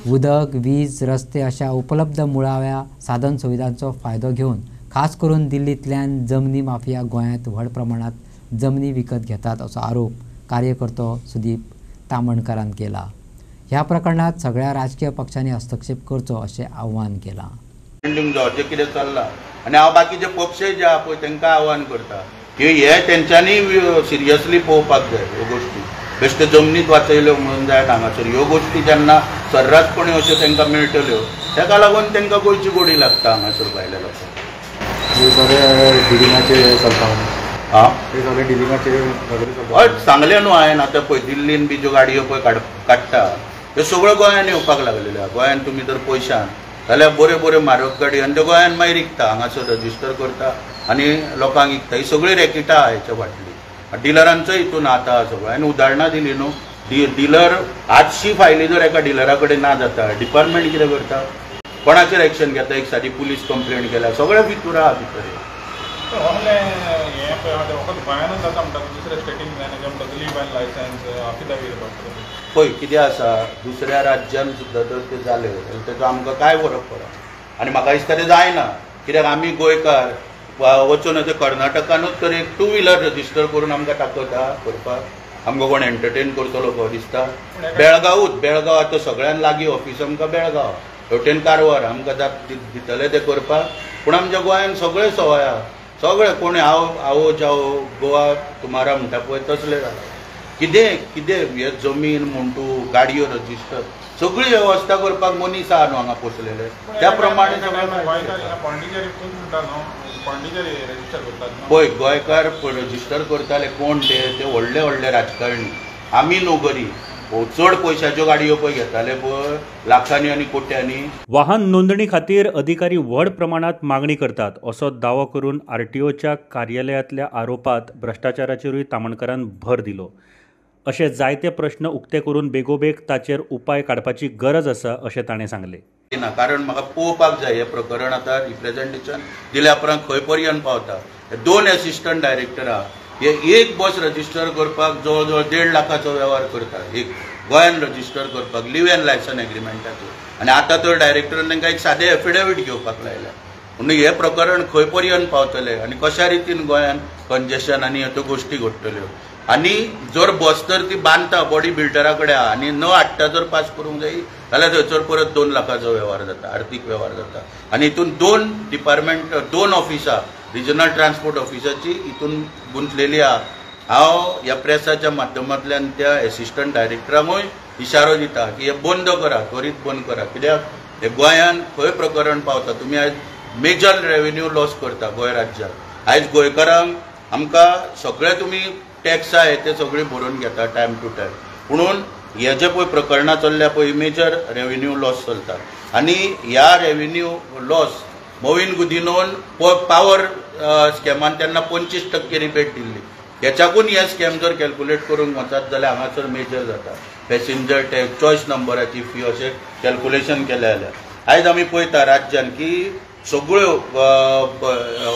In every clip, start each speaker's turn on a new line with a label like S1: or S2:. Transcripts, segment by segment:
S1: उदक, वीज, रस्ते अशा उपलब्ध मुळाव्या साधन सुविधांचो फायदो घेऊन खास करून दिल्लीतल्यान जमनी माफिया गोंयांत व्हड प्रमाणात जमनी विकत घेतात असो आरोप कार्यकर्तो सुदीप तामणकारान केला. ह्या प्रकरणात सगळ्या राजकीय पक्षांनी हस्तक्षेप करचो अशें आव्हान केलां.
S2: जे कितें चल्लां आनी हांव बाकीचे पक्षय जे आहा पळय तांकां आव्हान करता की हे तेंच्यांनी सिरियसली पळोवपाक जाय ह्यो गोश्टी. बेश्टे जमनीत वाचयल्यो म्हणून जायत हांगासर. ह्यो गोश्टी जेन्ना सर्रासपणी अश्यो तांकां मेळटल्यो ताका लागून तांकां गोंयची गोडी लागता हांगासर भायल्या लोकांक. हय सांगलें न्हू हांवें. आतां पळय दिल्लीन बी ज्यो गाडयो पळय काडटा त्यो सगळ्यो गोंयांत येवपाक लागलेल्यो. गोंयांत तुमी जर पयशान जाल्यार बऱ्यो बऱ्यो म्हारग गाडयो आनी त्यो गोंयांत मागीर विकता, हांगासर रजिस्टर करता आनी लोकांक विकता. ही सगळी रॅकेटां आहा हेच्या फाटली. डिलरांचो हितून आतां सगळो. हांवें उदाहरणां दिलीं न्हू. डिलर 800 फायली जर एका डिलरा कडेन ना जाता, डिपार्टमेंट कितें करता? कोणाचेर एक्शन घेता? एक सादी पुलीस कंप्लेंट केल्या, सगळे भितर आहा भितर. पळय कितें आसा, दुसऱ्या राज्यान सुद्दां जर तें जालें जाल्यार तेजो आमकां काय फरक पडना. आनी म्हाका दिसता तें जायना. कित्याक आमी गोंयकार वचून अशें कर्नाटकानूच तर एक 2 व्हिलर रजिस्टर करून आमकां ताकयता करपाक. आमकां कोण एंटरटेन करतलो गो दिसता. बेळगांव आतां सगळ्यान लागीं ऑफिस आमकां बेळगांव, हेवटेन कारवार आमकां दितले ते करपाक. पूण आमच्या गोंयांत सगळे सवय आहा. सगळे कोणी आवो जावो गोवा तुमारा म्हणटा पळय तसले जाला. कितें हे जमीन म्हणटू गाडयो रजिस्टर सगळी वेवस्था करपाक मनीस आहा न्हू हांगा पोसलेले. त्या प्रमाणे पळय गोंयकार रजिस्टर करताले कोण ते व्हडले व्हडले राजकारणी. आमी न्हू गरीब. चड पयशाच्यो गाडयो पळय घेताले पळय लाखांनी आनी कोट्यांनी.
S3: वाहन नोंदणी खातीर अधिकारी व्हड प्रमाणात मागणी करतात असो दावो करून आरटीओच्या कार्यालयांतल्या आरोपात भ्रष्टाचाराचेरूय तामणकारान भर दिलो. अशे जायते प्रश्न उक्ते करून बेगोबेग ताचेर उपाय काडपाची गरज आसा अशें ताणें सांगलें.
S2: कारण म्हाका पळोवपाक जाय हें प्रकरण आतां रिप्रेझेंटेशन दिल्या उपरांत खंय पर्यंत पावता. 2 असिस्टंट डायरेक्टर आहा. हे एक बस रजिस्टर करपाक जवळ जवळ 1.5 लाखाचो वेव्हार करता. एक गोंयान रजिस्टर करपाक लिव्ह एन लायसन एग्रीमेंटाचो. आनी आतां तर डायरेक्टरान तांकां एक सादें एफिडेवीट घेवपाक लायल्या. म्हणून हें प्रकरण खंय पर्यंत पावतलें आनी कशा रितीन गोंयान कंजेशन आनी ह्यो गोश्टी घडटल्यो. आनी जर बस तर ती बांदता बॉडी बिल्डरा कडेन आहा आनी न हाडटा जर पास करूंक जाय जाल्यार थंयसर परत 2 लाखाचो वेव्हार जाता, आर्थीक वेव्हार जाता. आनी हितून 2 ऑफिसां रिजनल ट्रान्सपोर्ट ऑफिसाची हितून गुंतलेली आहा. हांव ह्या प्रेसाच्या माध्यमांतल्यान त्या एसिस्टंट डायरेक्टरांकूय इशारो दिता की हे बंद करा, त्वरीत बंद करा. कित्याक हे गोंयान खंय प्रकरण पावता. तुमी आयज मेजर रेव्हेन्यू लॉस करता गोंय राज्याक. आयज गोंयकारांक आमकां सगळे तुमी टॅक्स आहे ते सगळे भरून घेता टायम टू टायम. म्हणून हे जे पळय प्रकरणां चल्ल्या पळय मेजर रेव्हेन्यू लॉस चलता. आनी ह्या रेव्हेन्यू लॉस मोविन गुदिनोन पावर स्कॅमान तेन्ना 25% रिबेट दिल्ली. हेच्याकून हे स्कॅम जर कॅल्क्युलेट करूंक वचत जाल्यार हांगासर मेजर जाता. पॅसेंजर टॅक्स, चॉयस नंबराची फी अशें कॅल्क्युलेशन केलें जाल्यार आयज आमी पळयता राज्यान की सगळ्यो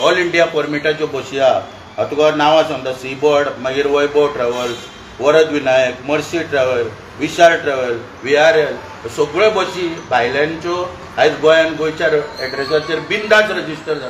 S2: ऑल इंडिया परमिटाच्यो बसी आहा. तुका नांवां सांगता सीबर्ड, मागीर Vaibhav travels, Varad Vinayak, mercy travel, Vishal travel, VRL सगळ्यो बसी भायल्यांच्यो आयज गोंयान गोंयच्या एड्रेसाचेर बिंदास रजिस्टर जाता.